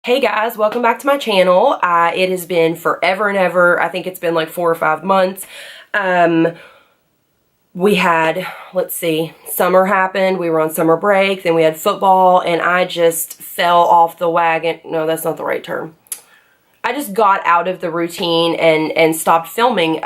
Hey guys, welcome back to my channel. It has been forever and ever. I think it's been like 4 or 5 months. We had, let's see, summer happened. We were on summer break. Then we had football and I just fell off the wagon. No, that's not the right term. I just got out of the routine and stopped filming.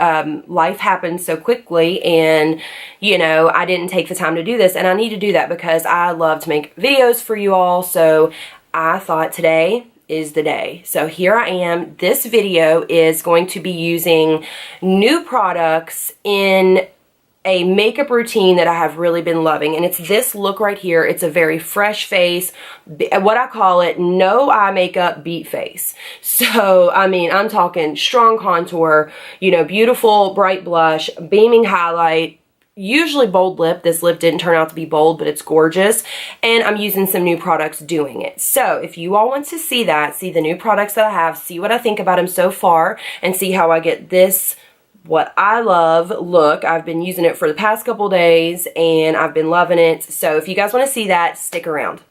Life happened so quickly and, you know, I didn't take the time to do this. And I need to do that because I love to make videos for you all. So I thought today is the day. So here I am. This video is going to be using new products in a makeup routine that I have really been loving, and it's this look right here. It's a very fresh face, what I call it, no eye makeup beat face. So I mean, I'm talking strong contour, you know, beautiful bright blush, beaming highlight, usually bold lip. This lip didn't turn out to be bold, but it's gorgeous, and I'm using some new products doing it. So if you all want to see that, see the new products that I have, see what I think about them so far, and see how I get this what I love look. I've been using it for the past couple days and I've been loving it. So if you guys want to see that, stick around.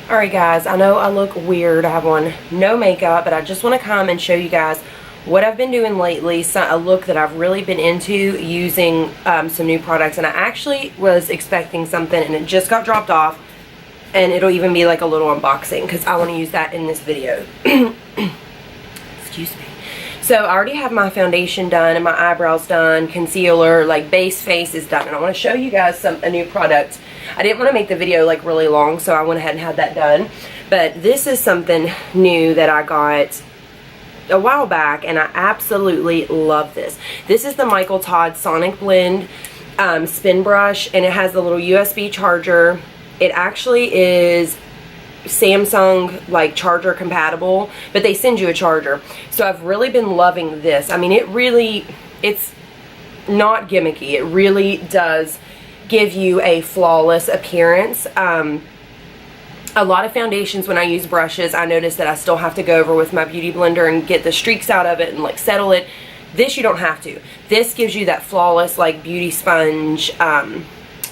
Alright guys, I know I look weird. I have on no makeup, but I just want to come and show you guys what I've been doing lately. So a look that I've really been into using some new products, and I actually was expecting something and it just got dropped off, and it'll even be like a little unboxing because I want to use that in this video. Excuse me. So I already have my foundation done and my eyebrows done, concealer, like base face is done. And I want to show you guys a new product. I didn't want to make the video like really long, so I went ahead and had that done. But this is something new that I got a while back and I absolutely love this. This is the Michael Todd Sonic Blend spin brush, and it has the little USB charger. It actually is Samsung like charger compatible, but they send you a charger. So I've really been loving this. I mean, it's not gimmicky. It really does give you a flawless appearance. A lot of foundations, when I use brushes, I notice that I still have to go over with my beauty blender and get the streaks out of it and like settle it. This you don't have to. This gives you that flawless like beauty sponge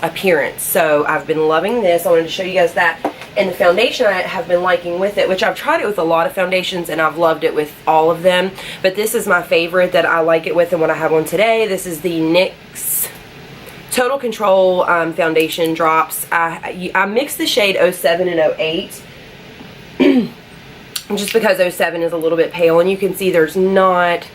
appearance. So I've been loving this. I wanted to show you guys that. And the foundation I have been liking with it, which I've tried it with a lot of foundations and I've loved it with all of them, but this is my favorite that I like it with and what I have on today. This is the NYX Total Control foundation drops. I mixed the shade 07 and 08 just because 07 is a little bit pale, and you can see there's not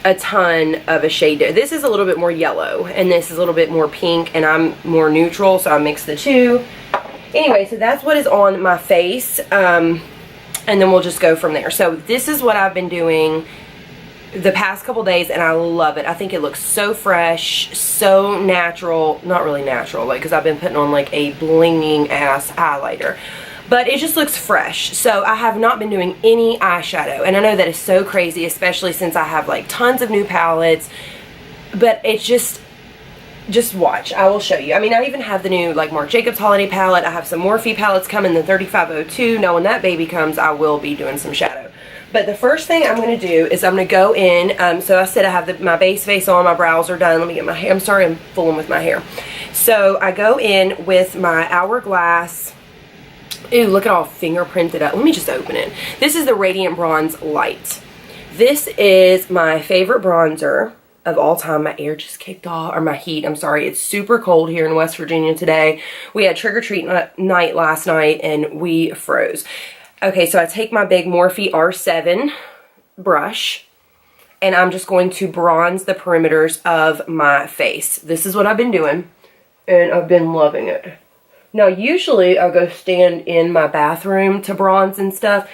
a ton of a shade there. This is a little bit more yellow and this is a little bit more pink, and I'm more neutral, so I mixed the two. Anyway, so that's what is on my face, and then we'll just go from there. So this is what I've been doing the past couple days, and I love it. I think it looks so fresh, so natural. Not really natural, like, because I've been putting on like a blinging ass highlighter, but it just looks fresh. So I have not been doing any eyeshadow, and I know that is so crazy, especially since I have like tons of new palettes, but it's just watch. I will show you. I mean, I even have the new like Marc Jacobs holiday palette. I have some Morphe palettes coming, the 3502. Now when that baby comes, I will be doing some shadow. But the first thing I'm going to do is I'm going to go in. So I said I have my base face on, my brows are done. Let me get my hair. I'm sorry, I'm fooling with my hair. So I go in with my Hourglass. Ooh, look at all fingerprinted up. Let me just open it. This is the Radiant Bronze Light. This is my favorite bronzer of all time. My air just kicked off, or my heat, I'm sorry. It's super cold here in West Virginia today. We had trick or treat night last night and we froze. Okay, so I take my big Morphe R7 brush and I'm just going to bronze the perimeters of my face. This is what I've been doing and I've been loving it. Now usually I'll go stand in my bathroom to bronze and stuff.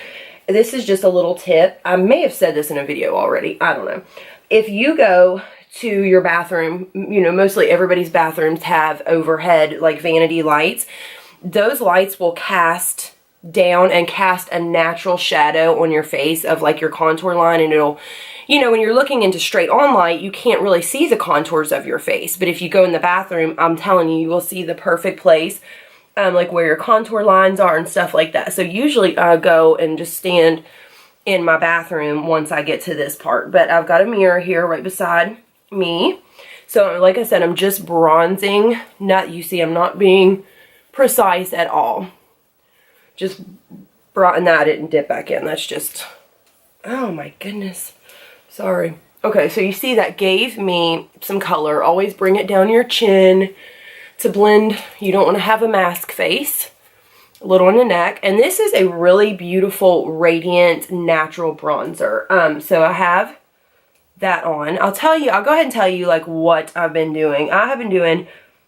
This is just a little tip. I may have said this in a video already. I don't know. If you go to your bathroom, you know, mostly everybody's bathrooms have overhead like vanity lights. Those lights will cast down and cast a natural shadow on your face of like your contour line, and it'll, you know, when you're looking into straight on light, you can't really see the contours of your face. But if you go in the bathroom, I'm telling you, you will see the perfect place, like where your contour lines are and stuff like that. So usually I go and just stand in my bathroom once I get to this part, but I've got a mirror here right beside me. So like I said, I'm just bronzing. You see, I'm not being precise at all. Just and that I didn't dip back in. That's just, oh my goodness. Sorry. Okay, so you see that gave me some color. Always bring it down your chin to blend. You don't want to have a mask face. A little on the neck. And this is a really beautiful, radiant, natural bronzer. So I have that on. I'll go ahead and tell you like what I've been doing. I have been doing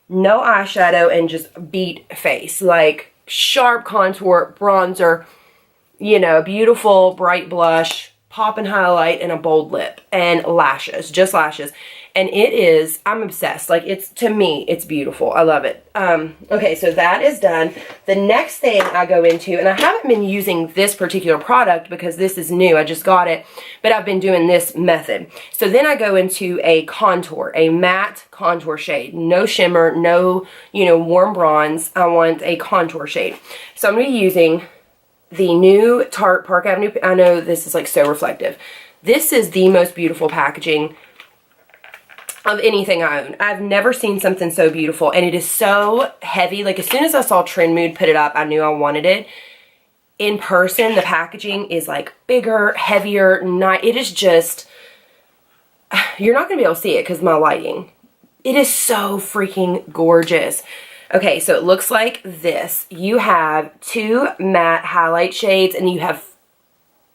no eyeshadow and just beat face. Like sharp contour, bronzer, you know, beautiful bright blush, pop and highlight, and a bold lip, and lashes, just lashes. And it is, I'm obsessed. Like, it's, to me, it's beautiful. I love it. Okay, so that is done. The next thing I go into, and I haven't been using this particular product because this is new. I just got it, but I've been doing this method. So then I go into a contour, a matte contour shade. No shimmer, no, you know, warm bronze. I want a contour shade. So I'm going to be using the new Tarte Park Avenue. I know this is like so reflective. This is the most beautiful packaging of anything I own. I've never seen something so beautiful, and it is so heavy. Like, as soon as I saw Trend Mood put it up, I knew I wanted it. In person, the packaging is like bigger, heavier, it is just, you're not gonna be able to see it because of my lighting. It is so freaking gorgeous. Okay, so it looks like this. You have 2 matte highlight shades, and you have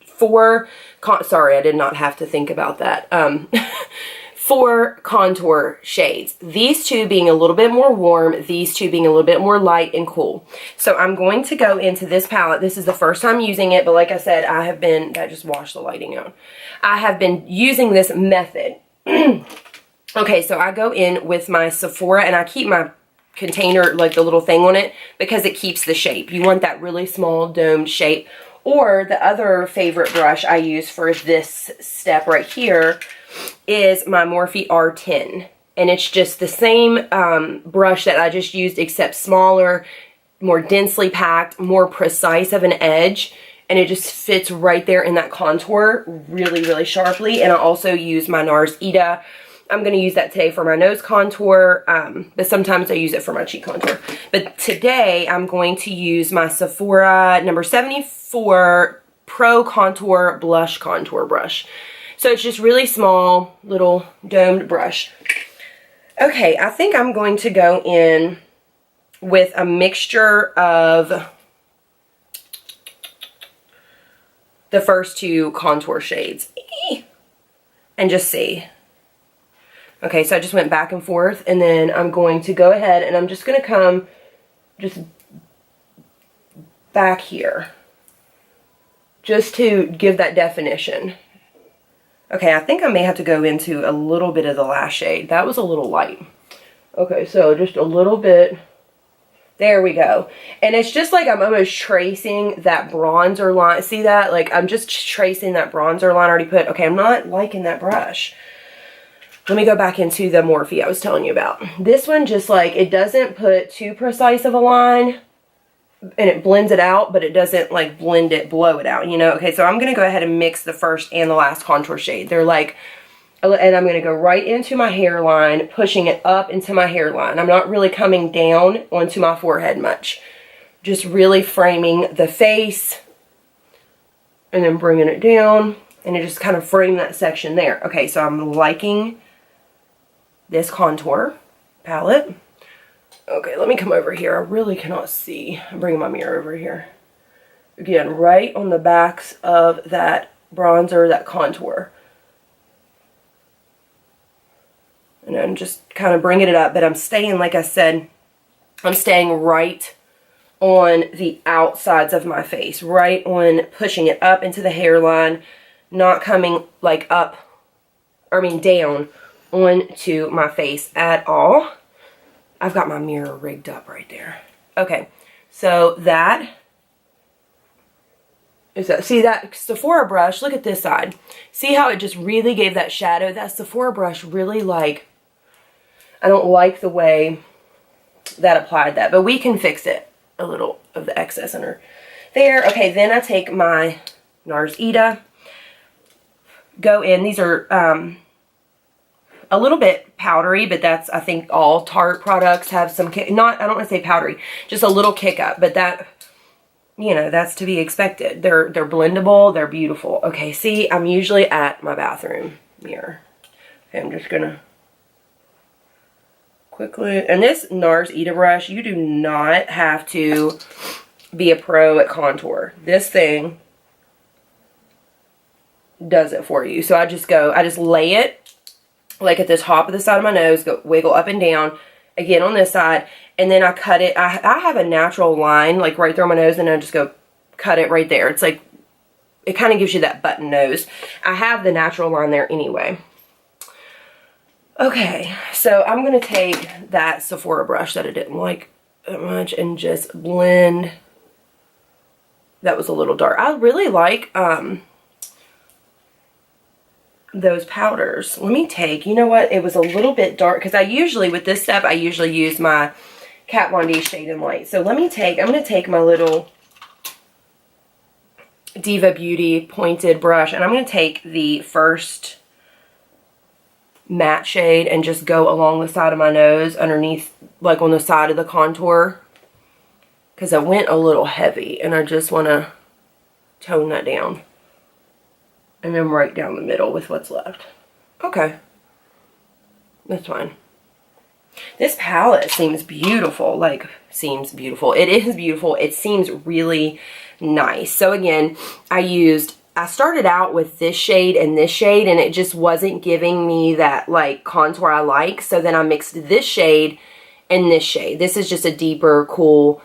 4, sorry, I did not have to think about that. 4 contour shades. These 2 being a little bit more warm, these 2 being a little bit more light and cool. So I'm going to go into this palette. This is the first time using it, but like I said, that just washed the lighting out. I have been using this method. Okay, so I go in with my Sephora, and I keep my container, like the little thing on it, because it keeps the shape. You want that really small domed shape. Or the other favorite brush I use for this step right here is my Morphe R10. And it's just the same brush that I just used, except smaller, more densely packed, more precise of an edge. And it just fits right there in that contour really, really sharply. And I also use my NARS Ita. I'm going to use that today for my nose contour, but sometimes I use it for my cheek contour. But today I'm going to use my Sephora number 74 Pro Contour Blush Contour Brush. So it's just really small, little domed brush. Okay, I think I'm going to go in with a mixture of the first 2 contour shades. And just see. Okay, so I just went back and forth, and then I'm going to go ahead and I'm just going to come just back here just to give that definition. Okay, I think I may have to go into a little bit of the last shade. That was a little light. Okay, so just a little bit. There we go. And it's just like I'm almost tracing that bronzer line. See that? Like, I'm just tracing that bronzer line I already put. Okay, I'm not liking that brush. Let me go back into the Morphe I was telling you about. This one just like, it doesn't put too precise of a line, and it blends it out, but it doesn't like blow it out, you know? Okay, so I'm going to go ahead and mix the first and the last contour shade. They're like, and I'm going to go right into my hairline, pushing it up into my hairline. I'm not really coming down onto my forehead much. Just really framing the face, and then bringing it down, and it just kind of frame that section there. Okay, so I'm liking this contour palette. Okay, let me come over here. I really cannot see. I'm bringing my mirror over here. Again, right on the backs of that bronzer, that contour. And then just kind of bringing it up. But I'm staying, like I said, I'm staying right on the outsides of my face. Right on pushing it up into the hairline. Not coming like up, down onto my face at all. I've got my mirror rigged up right there. Okay, so that is that. See that Sephora brush? Look at this side. See how it just really gave that shadow? That Sephora brush really like, I don't like the way that applied that, but we can fix it. A little of the excess under there. Okay, then I take my NARS Ita. Go in. These are a little bit powdery, but that's, I think all Tarte products have some kick. I don't want to say powdery, just a little kick up, but that you know, that's to be expected. They're blendable, they're beautiful. Okay, see, I'm usually at my bathroom mirror. Okay, I'm just gonna quickly, and this NARS Eda brush, you do not have to be a pro at contour. This thing does it for you. So I just lay it like at the top of the side of my nose, go wiggle up and down, again on this side, and then I cut it. I have a natural line like right through my nose, and I just go cut it right there. It's like, it kind of gives you that button nose. I have the natural line there anyway. Okay, so I'm going to take that Sephora brush that I didn't like that much and just blend. That was a little dark. I really like those powders. Let me take, you know what, it was a little bit dark because I usually, with this step, I usually use my Kat Von D Shade and Light. So let me take, I'm going to take my little Diva Beauty pointed brush, and I'm going to take the first matte shade and just go along the side of my nose, underneath, like on the side of the contour, because I went a little heavy and I just want to tone that down, and then right down the middle with what's left. Okay, that's fine. This palette seems beautiful, like seems beautiful. It is beautiful. It seems really nice. So again, I started out with this shade and this shade, and it just wasn't giving me that like contour I like. So then I mixed this shade and this shade. This is just a deeper, cool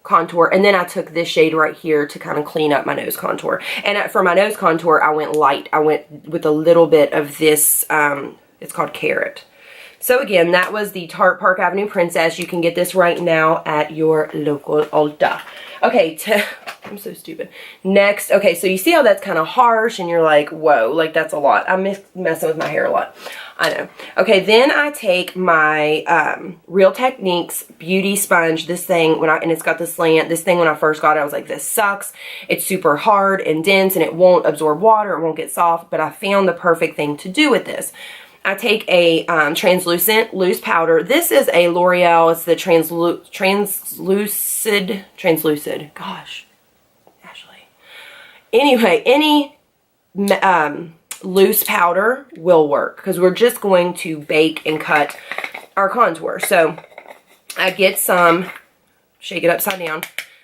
contour. And then I took this shade right here to kind of clean up my nose contour. And for my nose contour, I went light. I went with a little bit of this, it's called Carrot. So again, that was the Tarte Park Avenue Princess. You can get this right now at your local Ulta. Okay, I'm so stupid. Next, okay, so you see how that's kind of harsh and you're like, whoa, like that's a lot. I'm messing with my hair a lot. I know. Okay, then I take my Real Techniques Beauty Sponge. This thing, and it's got the slant. This thing, when I first got it, I was like, this sucks. It's super hard and dense and it won't absorb water. It won't get soft, but I found the perfect thing to do with this. I take a translucent loose powder. This is a L'Oreal. It's the translucid. Gosh, Ashley. Anyway, any loose powder will work because we're just going to bake and cut our contour. So I get some, shake it upside down,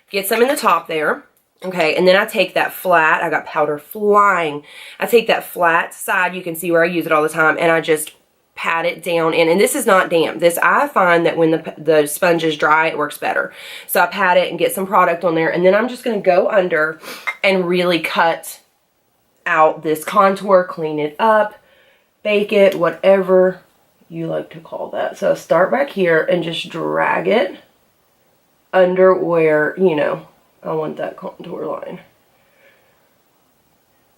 get some in the top there. Okay, and then I take that flat, I got powder flying. I take that flat side, you can see where I use it all the time, and I just pat it down in. And this is not damp. This, I find that when the sponge is dry, it works better. So I pat it and get some product on there, and then I'm just going to go under and really cut out this contour, clean it up, bake it, whatever you like to call that. So start back here and just drag it under where, you know, I want that contour line.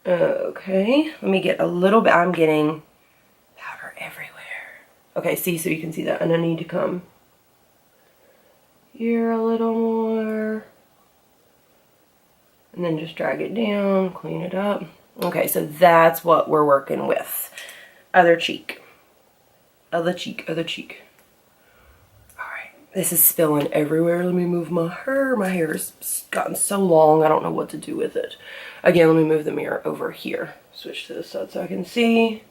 Okay, let me get a little bit. I'm getting powder everywhere. Okay, see, so you can see that. And I need to come here a little more. And then just drag it down, clean it up. Okay, so that's what we're working with. Other cheek. Other cheek, other cheek. This is spilling everywhere. Let me move my hair. My hair has gotten so long, I don't know what to do with it. Again, let me move the mirror over here. Switch to this side so I can see.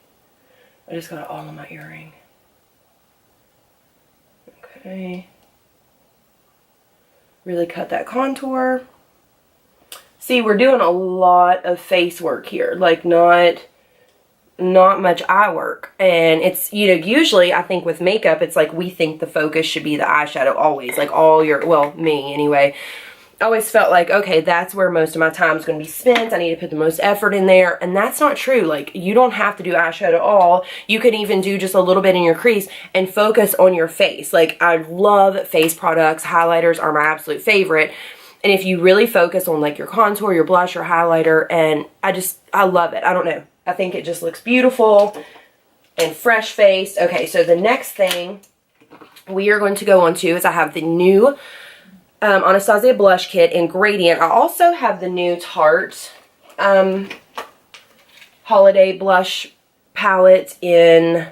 I just got it all on my earring. Okay. Really cut that contour. See, we're doing a lot of face work here. Like, not much eye work. And it's, you know, usually I think with makeup, it's like we think the focus should be the eyeshadow always. Like all your, well, me anyway, I always felt like, okay, that's where most of my time is going to be spent. I need to put the most effort in there. And that's not true. Like, you don't have to do eyeshadow at all. You could even do just a little bit in your crease and focus on your face. Like, I love face products. Highlighters are my absolute favorite. And if you really focus on like your contour, your blush, your highlighter, and I love it. I don't know. I think it just looks beautiful and fresh faced. Okay, so the next thing we are going to go on to is I have the new Anastasia blush kit in Gradient. I also have the new Tarte holiday blush palette in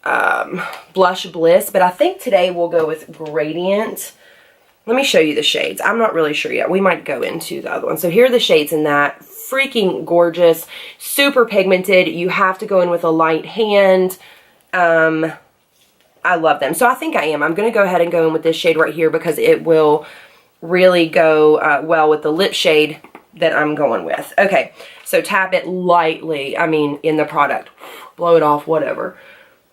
Blush Bliss, but I think today we'll go with Gradient Let me show you the shades. I'm not really sure yet. We might go into the other one. So here are the shades in that. Freaking gorgeous. Super pigmented. You have to go in with a light hand. I love them. So I think I am. I'm going to go ahead and go in with this shade right here because it will really go well with the lip shade that I'm going with. Okay, so tap it lightly. I mean, in the product. Blow it off, whatever.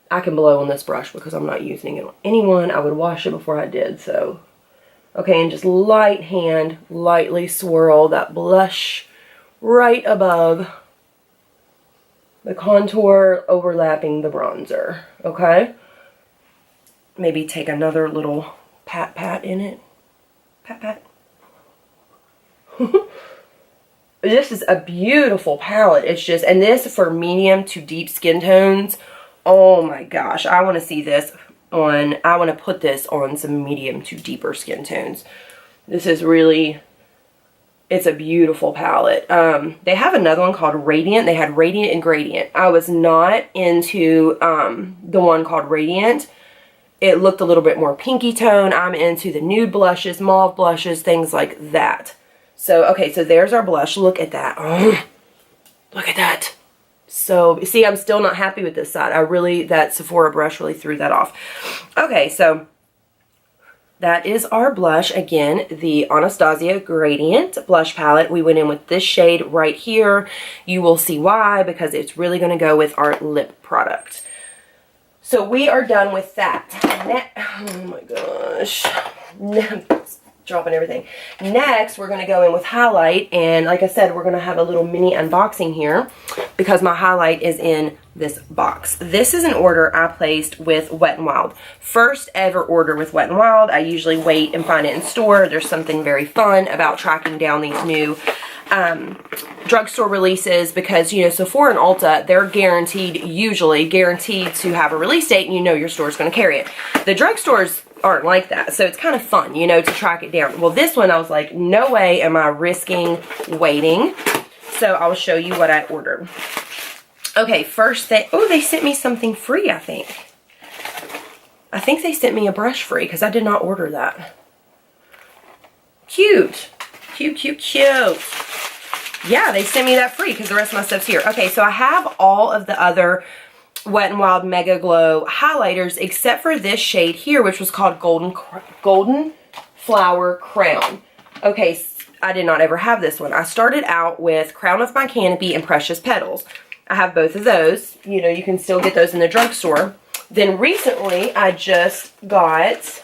I can blow on this brush because I'm not using it on anyone. I would wash it before I did, so... Okay, and just light hand, lightly swirl that blush right above the contour overlapping the bronzer, okay? Maybe take another little pat in it. Pat. This is a beautiful palette. It's just, and this for medium to deep skin tones. Oh my gosh, I want to see this on, I want to put this on some medium to deeper skin tones. This is really, it's a beautiful palette. They have another one called Radiant. They had Radiant and Gradient. I was not into the one called Radiant. It looked a little bit more pinky tone. I'm into the nude blushes, mauve blushes, things like that. So, okay, so there's our blush. Look at that. Oh, look at that. So, see, I'm still not happy with this side. That Sephora brush really threw that off. Okay, so that is our blush. Again, the Anastasia Gradient blush palette. We went in with this shade right here. You will see why, because it's really going to go with our lip product. So we are done with that. Oh my gosh. Dropping everything. Next, we're going to go in with highlight, and like I said, we're going to have a little mini unboxing here because my highlight is in this box. This is an order I placed with Wet n Wild. First ever order with Wet n Wild. I usually wait and find it in store. There's something very fun about tracking down these new drugstore releases because, you know, Sephora and Ulta, they're usually guaranteed to have a release date, and you know your store's going to carry it. The drugstores aren't like that, so it's kind of fun, you know, to track it down. Well, this one I was like, no way am I risking waiting, so I'll show you what I ordered. Okay, first thing, oh, they sent me something free. I think they sent me a brush free because I did not order that. Cute. Yeah, they sent me that free because the rest of my stuff's here. Okay, so I have all of the other Wet n Wild Mega Glow highlighters except for this shade here, which was called Golden Flower Crown. Okay, I did not ever have this one. I started out with Crown of My Canopy and Precious Petals. I have both of those. You know, you can still get those in the drugstore. Then recently, I just got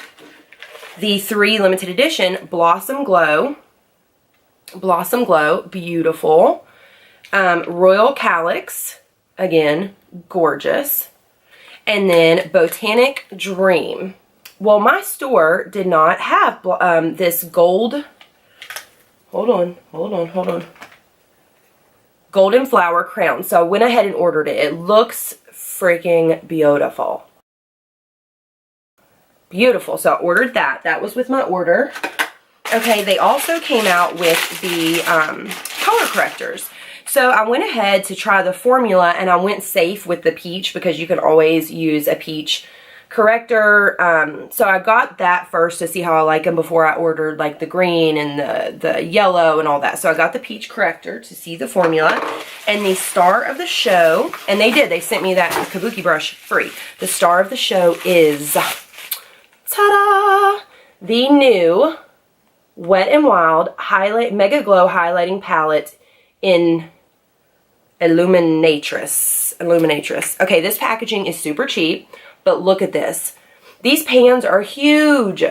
the 3 limited edition Blossom Glow, beautiful. Royal Calyx, again, gorgeous. And then Botanic Dream. Well, my store did not have this gold, hold on. Golden Flower Crown. So I went ahead and ordered it. It looks freaking beautiful. Beautiful. So I ordered that. That was with my order. Okay, they also came out with the color correctors. So I went ahead to try the formula, and I went safe with the peach because you can always use a peach corrector. So I got that first to see how I like them before I ordered like the green and the yellow and all that. So I got the peach corrector to see the formula. And the star of the show, and they sent me that Kabuki brush free. The star of the show is, ta-da, the new Wet n Wild Mega Glow Highlighting Palette in Illuminatrix. Okay, this packaging is super cheap, but look at this. These pans are huge.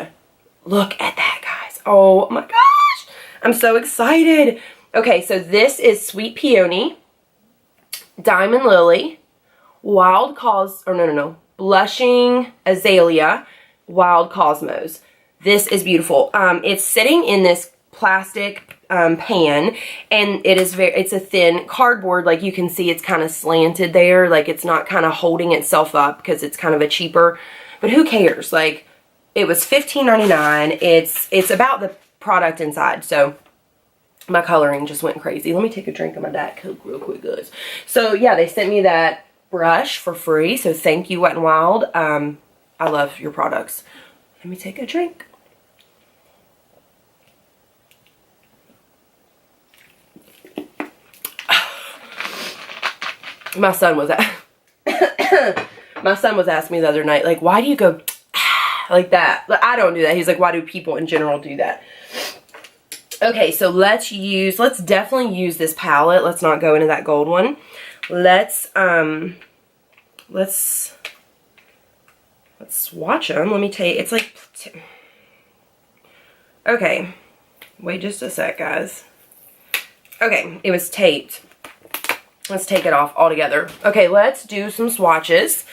Look at that, guys. Oh my gosh. I'm so excited. Okay, so this is Sweet Peony, Diamond Lily, Blushing Azalea, Wild Cosmos. This is beautiful. It's sitting in this plastic pan, and it's a thin cardboard. Like you can see, it's kind of slanted there. Like it's not kind of holding itself up because it's kind of a cheaper. But who cares? Like it was $15.99. It's about the product inside. So my coloring just went crazy. Let me take a drink of my Diet Coke real quick, guys. So yeah, they sent me that brush for free. So thank you, Wet n Wild. I love your products. Let me take a drink. My son was my son was asking me the other night, like, why do you go like that? I don't do that. He's like, why do people in general do that? Okay, so let's definitely use this palette. Let's not go into that gold one. Let's swatch them. Let me take, it's like, okay, wait just a sec, guys. Okay, it was taped. Let's take it off altogether. Okay, let's do some swatches.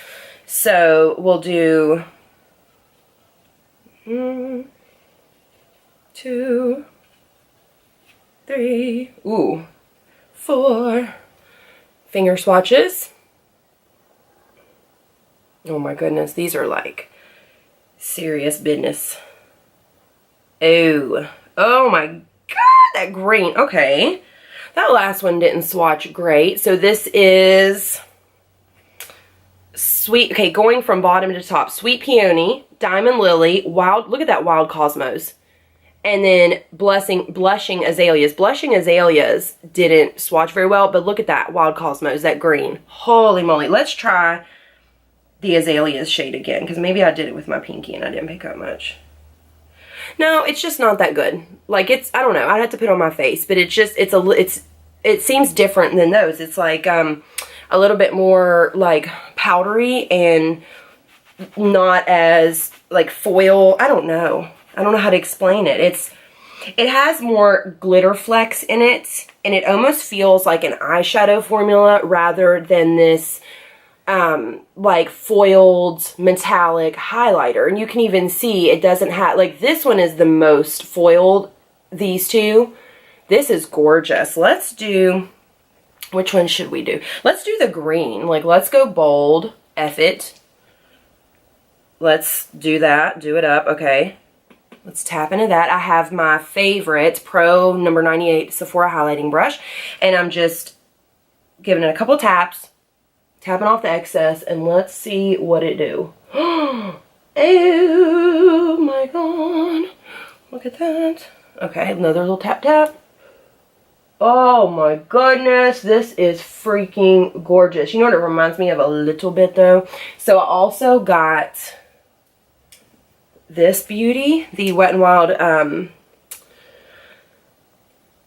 So we'll do 1, 2, 3, 4 finger swatches. Oh my goodness, these are like serious business. Oh my God, that green. Okay, that last one didn't swatch great. So this is sweet. Okay, going from bottom to top: Sweet Peony, Diamond Lily, Wild. Look at that, Wild Cosmos, and then Blushing Azaleas. Blushing Azaleas didn't swatch very well, but look at that, Wild Cosmos, that green. Holy moly! Let's try the Azaleas shade again, because maybe I did it with my pinky and I didn't pick up much. No, it's just not that good. Like, it's, I don't know, I'd have to put it on my face, but it's just, it seems different than those. It's like a little bit more like powdery and not as like foil. I don't know how to explain it. It has more glitter flecks in it, and it almost feels like an eyeshadow formula rather than this like foiled metallic highlighter. And you can even see it doesn't have, like, this one is the most foiled, these two. This is gorgeous. Let's do, which one should we do? Let's do the green. Like, let's go bold. F it. Let's do that. Do it up. Okay. Let's tap into that. I have my favorite Pro number 98 Sephora highlighting brush, and I'm just giving it a couple taps, tapping off the excess, and let's see what it do. Oh my God. Look at that. Okay, another little tap tap. Oh my goodness, this is freaking gorgeous. You know what it reminds me of a little bit though? So I also got this beauty, the Wet n Wild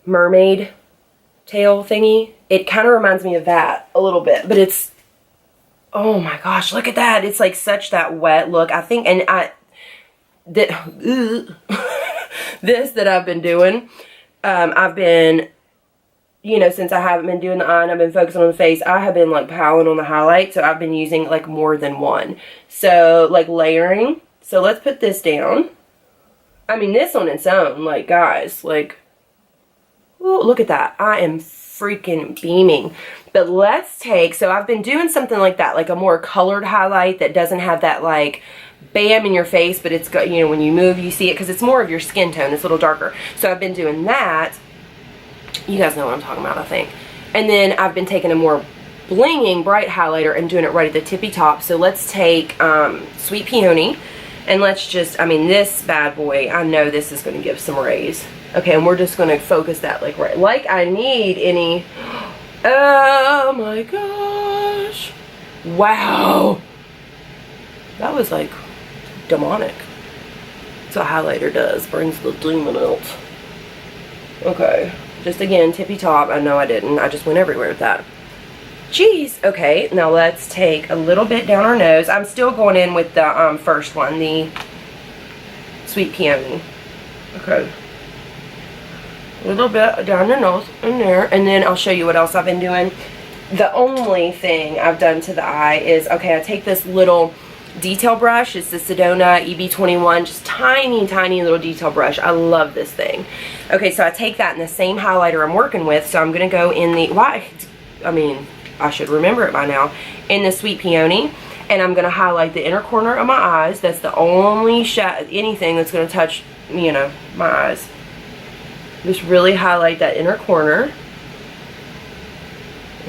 mermaid tail thingy. It kind of reminds me of that a little bit, but it's, oh my gosh, look at that. It's like such that wet look, I think. And this that I've been doing, I've been, you know, since I haven't been doing the eye and I've been focusing on the face, I have been like piling on the highlight. So I've been using like more than one. So like layering. So let's put this down. I mean, this on its own, like, guys, like, ooh, look at that. I am freaking beaming. But let's take, so I've been doing something like that, like a more colored highlight that doesn't have that like bam in your face, but it's got, you know, when you move you see it because it's more of your skin tone. It's a little darker. So I've been doing that. You guys know what I'm talking about, I think. And then I've been taking a more blinging bright highlighter and doing it right at the tippy top. So let's take Sweet Peony, and let's just, I mean, this bad boy, I know this is going to give some rays. Okay, and we're just going to focus that like right, like I need any. Oh my gosh. Wow. That was like demonic. That's what highlighter does, brings the demon out. Okay, just again, tippy top. I know I didn't, I just went everywhere with that. Jeez. Okay, now let's take a little bit down our nose. I'm still going in with the first one, the Sweet Peony. Okay. A little bit down the nose in there, and then I'll show you what else I've been doing. The only thing I've done to the eye is, okay, I take this little detail brush. It's the Sedona EB21, just tiny, tiny little detail brush. I love this thing. Okay, so I take that in the same highlighter I'm working with, so I'm going to go in the, I mean, I should remember it by now, in the Sweet Peony, and I'm going to highlight the inner corner of my eyes. That's the only anything that's going to touch, you know, my eyes. Just really highlight that inner corner.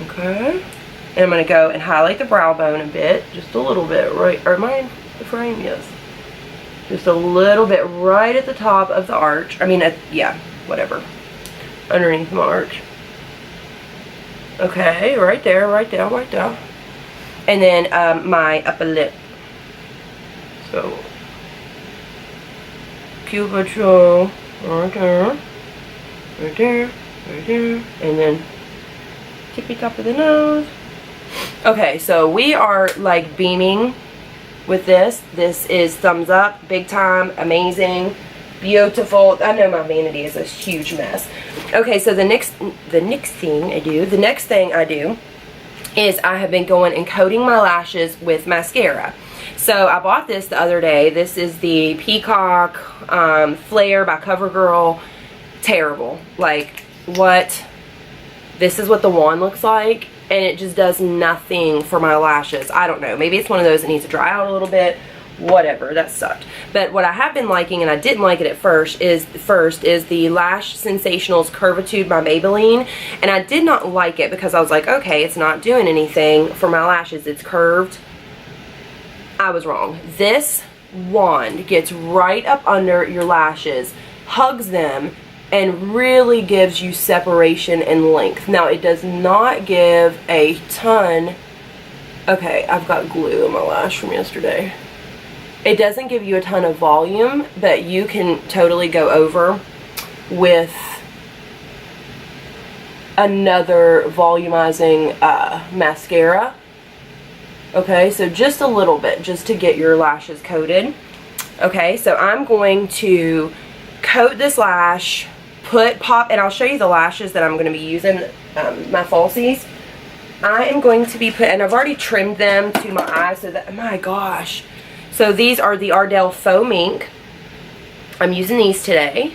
Okay. And I'm going to go and highlight the brow bone a bit, just a little bit, right, or am I in the frame? Yes. Just a little bit right at the top of the arch. I mean, yeah, whatever. Underneath my arch. Okay, right there, right there, right there. And then my upper lip. So, cupidon, right there, right there, right there, and then tippy top of the nose. Okay, so we are like beaming with this. This is thumbs up, big time, amazing, beautiful. I know my vanity is a huge mess. Okay, so the next thing I do is I have been going and coating my lashes with mascara. So I bought this the other day. This is the Peacock Flare by CoverGirl. Terrible. Like, what? This is what the wand looks like, and it just does nothing for my lashes. I don't know. Maybe it's one of those that needs to dry out a little bit. Whatever, that sucked. But what I have been liking, and I didn't like it at first, is the Lash Sensationals Curvitude by Maybelline. And I did not like it because I was like, okay, it's not doing anything for my lashes. It's curved. I was wrong. This wand gets right up under your lashes, hugs them, and really gives you separation and length. Now, it does not give a ton. Okay, I've got glue in my lash from yesterday. It doesn't give you a ton of volume, but you can totally go over with another volumizing mascara. Okay, so just a little bit, just to get your lashes coated. Okay, so I'm going to coat this lash, and I'll show you the lashes that I'm going to be using, my falsies. I am going to be and I've already trimmed them to my eyes so that, my gosh. So these are the Ardell Faux Mink. I'm using these today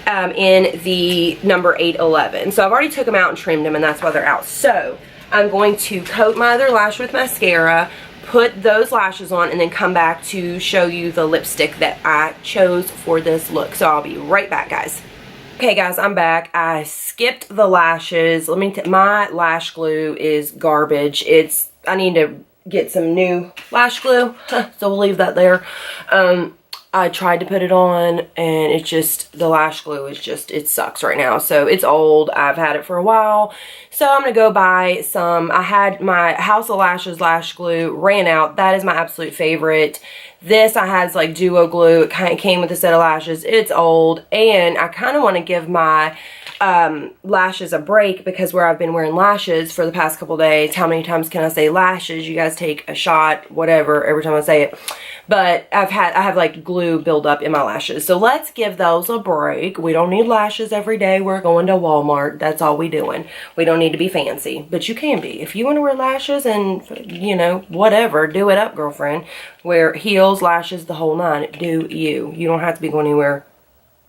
in the number 811. So I've already took them out and trimmed them, and that's why they're out. So I'm going to coat my other lash with mascara, put those lashes on, and then come back to show you the lipstick that I chose for this look. So I'll be right back, guys. Okay, guys, I'm back. I skipped the lashes. My lash glue is garbage. I need to get some new lash glue, so we'll leave that there. I tried to put it on, and it's just, the lash glue is just, it sucks right now. So it's old. I've had it for a while. So I'm going to go buy some. I had my House of Lashes lash glue, ran out. That is my absolute favorite. This I had like duo glue. It kind of came with a set of lashes. It's old, and I kind of want to give my lashes a break, because where I've been wearing lashes for the past couple days, how many times can I say lashes? You guys take a shot, whatever, every time I say it. But I have like glue build up in my lashes. So let's give those a break. We don't need lashes every day. We're going to Walmart. That's all we doing. We don't need to be fancy, but you can be. If you want to wear lashes and, you know, whatever, do it up, girlfriend. Wear heels, lashes, the whole nine. Do you. You don't have to be going anywhere,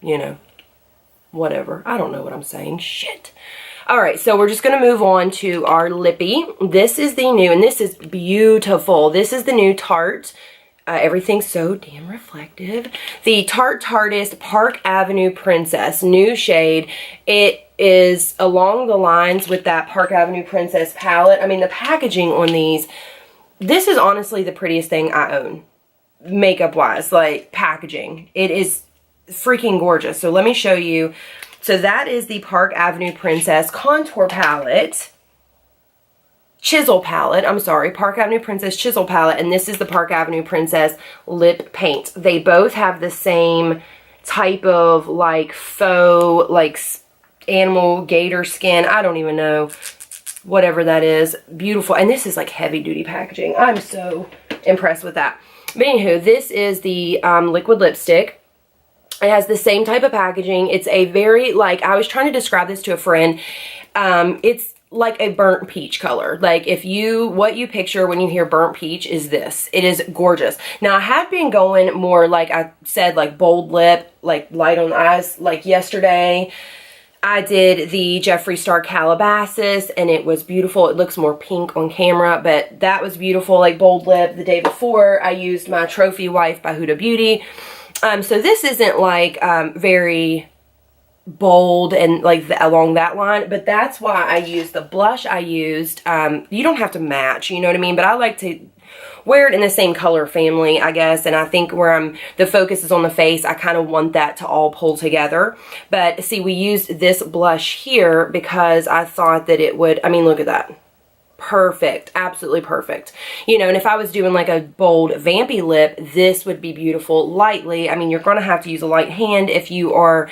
you know, whatever. I don't know what I'm saying. Shit. Alright, so we're just going to move on to our lippy. This is the new, and this is beautiful. This is the new Tarte. Everything's so damn reflective. The Tarteist Park Avenue Princess, new shade. It is along the lines with that Park Avenue Princess palette. I mean, the packaging on these, this is honestly the prettiest thing I own, makeup-wise, like packaging. It is freaking gorgeous. So let me show you. So that is the Park Avenue Princess Contour Palette. Chisel palette, I'm sorry, Park Avenue Princess Chisel palette, and this is the Park Avenue Princess Lip Paint. They both have the same type of like faux, like animal gator skin, I don't even know, whatever that is. Beautiful, and this is like heavy duty packaging. I'm so impressed with that. But anywho, this is the liquid lipstick. It has the same type of packaging. It's a very, like, I was trying to describe this to a friend. It's like a burnt peach color. Like, what you picture when you hear burnt peach is this. It is gorgeous. Now, I have been going more, like I said, like bold lip, like light on the eyes. Like yesterday, I did the Jeffree Star Calabasas, and it was beautiful. It looks more pink on camera, but that was beautiful, like bold lip. The day before, I used my Trophy Wife by Huda Beauty. So this isn't like very bold and like along that line, but that's why I used the blush I used. You don't have to match, you know what I mean, but I like to wear it in the same color family, I guess, and I think where the focus is on the face, I kind of want that to all pull together. But see, we used this blush here because I thought that it would, I mean, look at that. Perfect, absolutely perfect. You know, and if I was doing like a bold vampy lip, this would be beautiful lightly. I mean, you're going to have to use a light hand if you are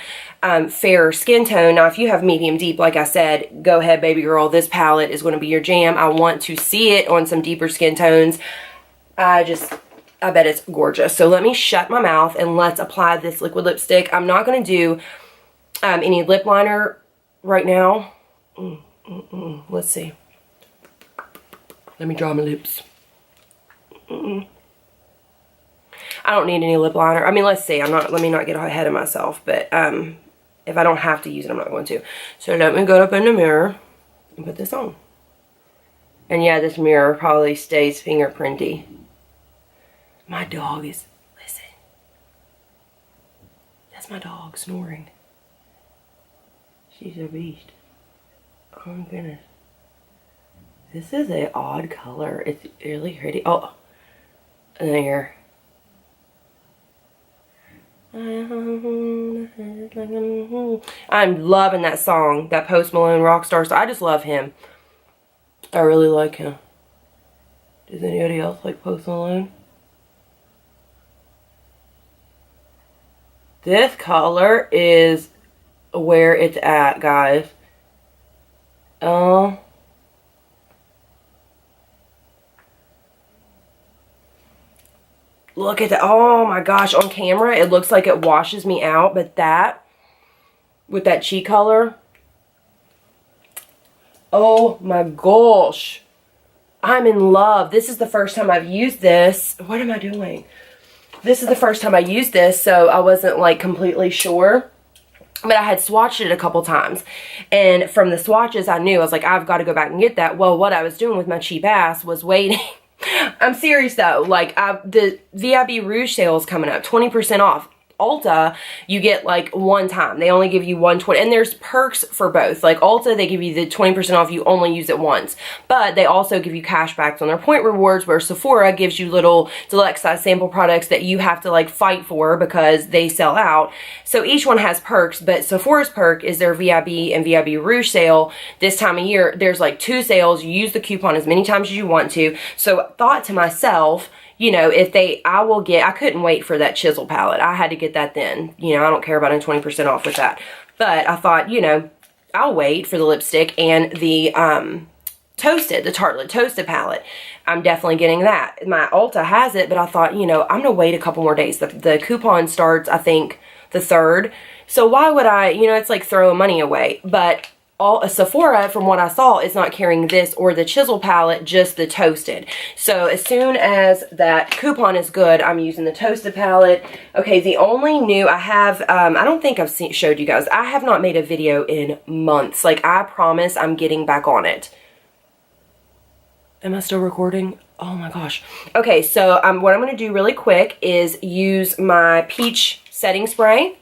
fair skin tone. Now, if you have medium deep, like I said, go ahead, baby girl. This palette is going to be your jam. I want to see it on some deeper skin tones. I bet it's gorgeous. So let me shut my mouth and let's apply this liquid lipstick. I'm not going to do any lip liner right now. Let's see. Let me draw my lips. I don't need any lip liner. I mean, let's see. Let me not get ahead of myself. But if I don't have to use it, I'm not going to. So let me go up in the mirror and put this on. And yeah, this mirror probably stays fingerprinty. My dog is, listen. That's my dog snoring. She's a beast. Oh my goodness. This is an odd color. It's really pretty. Oh, there. I'm loving that song, that Post Malone Rockstar. So I just love him. I really like him. Does anybody else like Post Malone? This color is where it's at, guys. Oh. Look at that. Oh my gosh. On camera, it looks like it washes me out. But that, with that cheek color. Oh my gosh. I'm in love. This is the first time I've used this. What am I doing? This is the first time I used this, so I wasn't like completely sure. But I had swatched it a couple times. And from the swatches, I knew. I was like, I've got to go back and get that. Well, what I was doing with my cheap ass was waiting. I'm serious though, like the VIB Rouge sale is coming up, 20% off. Ulta, you get like one time. They only give you 120, and there's perks for both. Like Ulta, they give you the 20% off, you only use it once. But they also give you cash backs on their point rewards, where Sephora gives you little deluxe size sample products that you have to like fight for because they sell out. So each one has perks, but Sephora's perk is their VIB and VIB Rouge sale. This time of year, there's like 2 sales. You use the coupon as many times as you want to. So thought to myself, you know, I couldn't wait for that chisel palette. I had to get that then. You know, I don't care about a 20% off with that. But I thought, you know, I'll wait for the lipstick and the Tartelette Toasted palette. I'm definitely getting that. My Ulta has it, but I thought, you know, I'm going to wait a couple more days. The coupon starts, I think, the 3rd. So why would I, you know, it's like throwing money away. But Sephora, from what I saw, is not carrying this or the chisel palette, just the toasted. So as soon as that coupon is good, I'm using the toasted palette. Okay, the only new I have, I don't think I've showed you guys. I have not made a video in months. Like, I promise I'm getting back on it. Am I still recording? Oh my gosh. Okay, so what I'm going to do really quick is use my peach setting spray.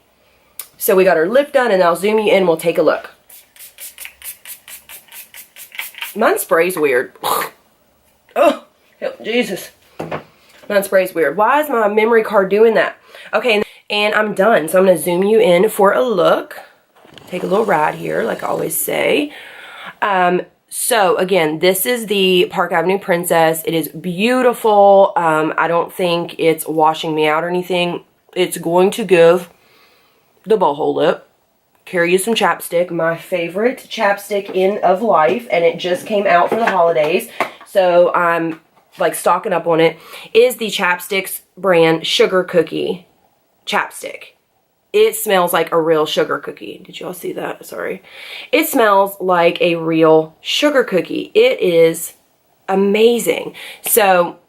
So we got our lip done, and I'll zoom you in. We'll take a look. Mine sprays weird. Oh, Jesus. Mine sprays weird. Why is my memory card doing that? Okay, and I'm done. So I'm going to zoom you in for a look. Take a little ride here, like I always say. So, again, this is the Park Avenue Princess. It is beautiful. I don't think it's washing me out or anything. It's going to give the boho lip. Carry you some chapstick, my favorite chapstick of life, and it just came out for the holidays, so I'm like stocking up on it. Is the Chapsticks brand Sugar Cookie chapstick. It smells like a real sugar cookie. Did y'all see that? Sorry. It smells like a real sugar cookie. It is amazing. So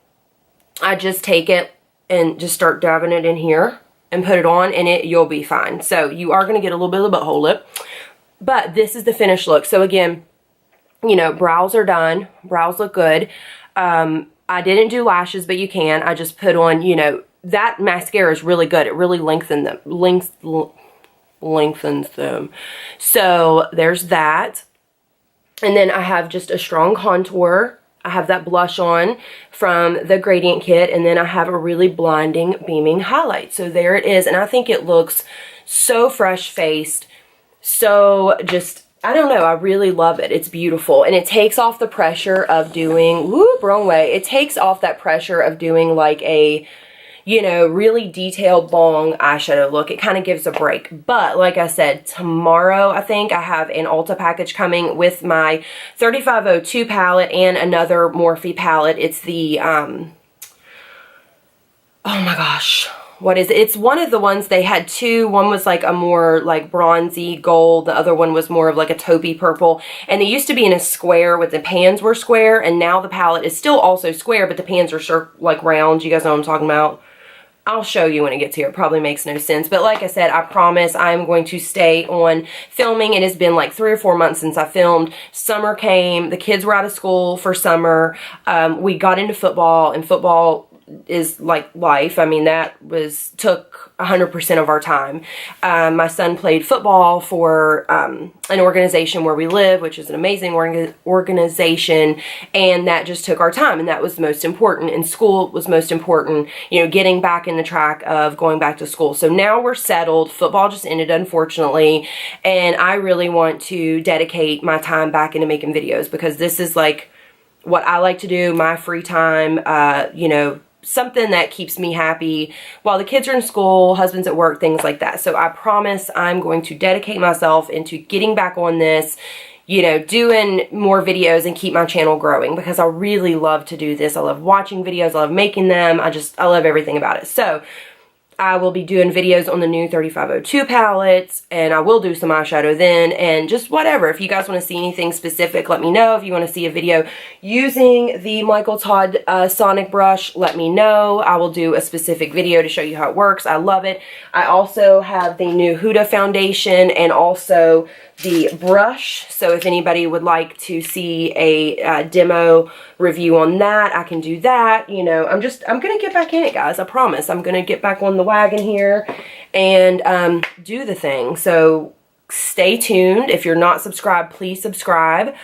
I just take it and just start dabbing it in here and put it on, and you'll be fine. So you are going to get a little bit of the butthole lip, but this is the finished look. So again, you know, brows are done. Brows look good. I didn't do lashes, but you can. I just put on, you know, that mascara is really good. It really lengthens them. lengthens them. So there's that. And then I have just a strong contour. I have that blush on from the Gradient Kit, and then I have a really blinding, beaming highlight. So there it is, and I think it looks so fresh-faced, so just, I don't know, I really love it. It's beautiful, and it takes off the pressure of doing, whoop, wrong way. It takes off that pressure of doing like a, you know, really detailed long eyeshadow look. It kind of gives a break. But like I said, tomorrow I think I have an Ulta package coming with my 3502 palette and another Morphe palette. It's the, oh my gosh, what is it? It's one of the ones, they had two. One was like a more like bronzy gold. The other one was more of like a taupey purple. And they used to be in a square with the pans were square. And now the palette is still also square, but the pans are like round. You guys know what I'm talking about? I'll show you when it gets here. It probably makes no sense. But like I said, I promise I'm going to stay on filming. It has been like 3 or 4 months since I filmed. Summer came. The kids were out of school for summer. We got into football, and football is like life. I mean, that took 100% of our time. My son played football for an organization where we live, which is an amazing organization, and that just took our time, and that was most important. And school was most important, you know, getting back in the track of going back to school. So now we're settled. Football just ended, unfortunately, and I really want to dedicate my time back into making videos, because this is like what I like to do, my free time, you know, something that keeps me happy while the kids are in school, husband's at work, things like that. So I promise I'm going to dedicate myself into getting back on this, you know, doing more videos and keep my channel growing, because I really love to do this. I love watching videos. I love making them. I love everything about it. So I will be doing videos on the new 3502 palettes, and I will do some eyeshadow then, and just whatever. If you guys want to see anything specific, let me know. If you want to see a video using the Michael Todd Sonic brush, let me know. I will do a specific video to show you how it works. I love it. I also have the new Huda foundation and also the brush, so if anybody would like to see a demo review on that, I can do that. You know, I'm gonna get back in it, guys. I promise. I'm gonna get back on the wagon here and do the thing. So stay tuned. If you're not subscribed, please subscribe,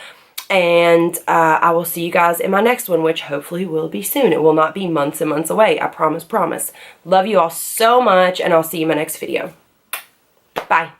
and I will see you guys in my next one, which hopefully will be soon. It will not be months and months away. I promise. Love you all so much, and I'll see you in my next video. Bye.